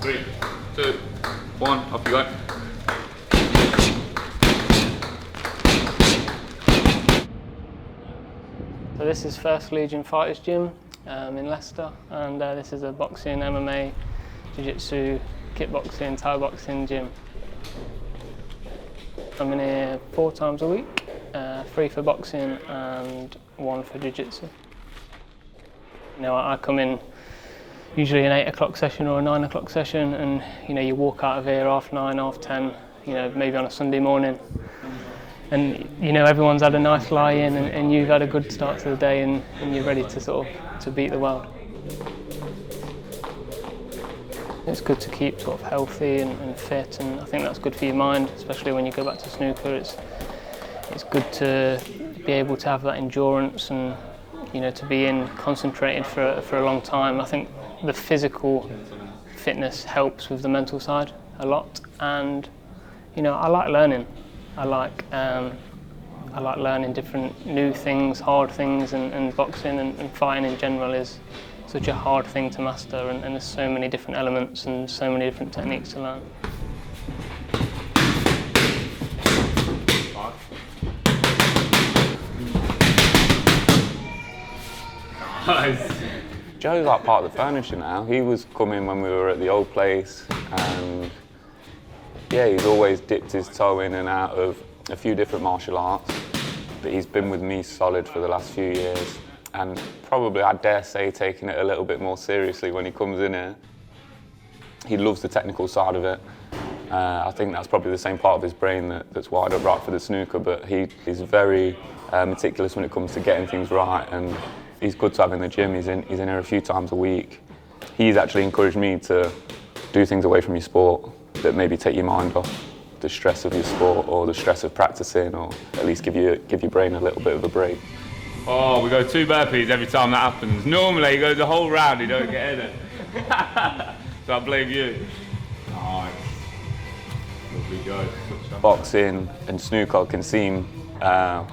3, 2, 1, off you go. So this is First Legion Fighters Gym in Leicester, and this is a boxing, MMA, jiu-jitsu, kickboxing, Thai boxing gym. I'm in here 4 times a week, 3 for boxing and 1 for jiu-jitsu. You know, I come in usually an 8 o'clock session or a 9 o'clock session, and you know, you walk out of here 9:30, 10:30, you know, maybe on a Sunday morning. And you know, everyone's had a nice lie-in, and you've had a good start to the day, and you're ready to sort of to beat the world. It's good to keep sort of healthy and fit, and I think that's good for your mind, especially when you go back to snooker. It's good to be able to have that endurance, and you know, to be concentrated for a long time. I think the physical fitness helps with the mental side a lot, and you know, I like learning. I like learning different new things, hard things, and boxing and fighting in general is such a hard thing to master, and there's so many different elements and so many different techniques to learn. Nice. Joe's like part of the furniture now. He was coming when we were at the old place, and yeah, he's always dipped his toe in and out of a few different martial arts, but he's been with me solid for the last few years, and probably, I dare say, taking it a little bit more seriously when he comes in here. He loves the technical side of it. I think that's probably the same part of his brain that's wired up right for the snooker, but he's very meticulous when it comes to getting things right, and he's good to have in the gym. He's in here a few times a week. He's actually encouraged me to do things away from your sport that maybe take your mind off the stress of your sport or the stress of practicing, or at least give your brain a little bit of a break. Oh, we go 2 burpees every time that happens. Normally, you go the whole round, you don't get in it. So I blame you. Nice. Lovely go. Boxing and snooker can seem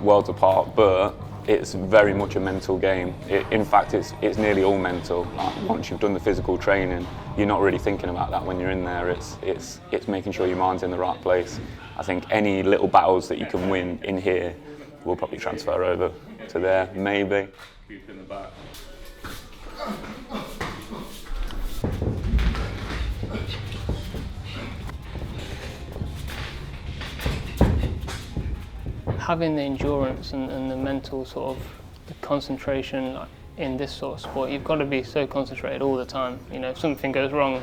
worlds apart, but it's very much a mental game. In fact, it's nearly all mental. Like, once you've done the physical training, you're not really thinking about that when you're in there. It's making sure your mind's in the right place. I think any little battles that you can win in here will probably transfer over to there, maybe. Keep in the back. Having the endurance and the mental sort of the concentration in this sort of sport, you've got to be so concentrated all the time. You know, if something goes wrong,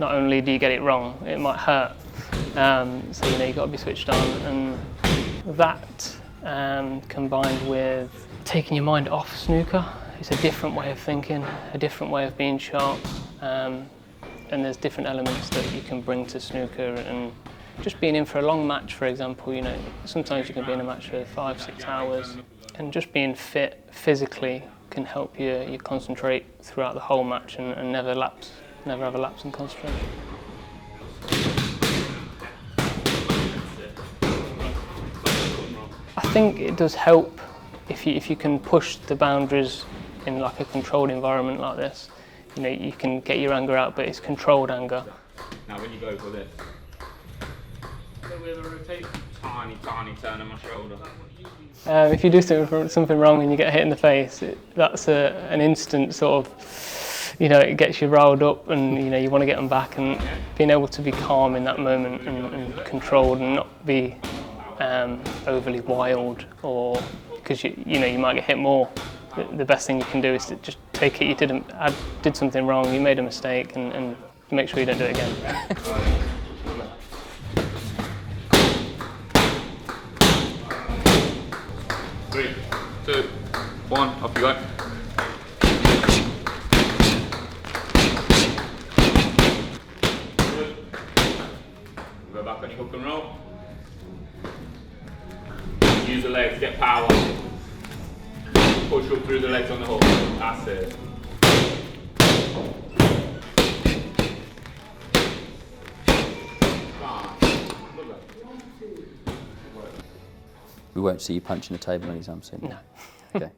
not only do you get it wrong, it might hurt. So you know, you've got to be switched on, and that combined with taking your mind off snooker, it's a different way of thinking, a different way of being sharp, and there's different elements that you can bring to snooker. And just being in for a long match, for example, you know, sometimes you can be in a match for 5-6 hours, and just being fit physically can help you concentrate throughout the whole match and never have a lapse in concentration. I think it does help if you can push the boundaries in like a controlled environment like this. You know, you can get your anger out, but it's controlled anger. Now when you go for this, with a rotate, tiny turn on my shoulder. If you do something wrong and you get hit in the face, that's an instant sort of, you know, it gets you riled up, and you know, you want to get them back, and being able to be calm in that moment and controlled and not be overly wild, or because you know, you might get hit more. The best thing you can do is to just take it. I did something wrong, you made a mistake, and make sure you don't do it again. 3, 2, 1, off you go. Good. Go back on your hook and roll. Use the legs, get power. Push up through the legs on the hook. That's it. We won't see you punching the table anytime soon. No. Okay.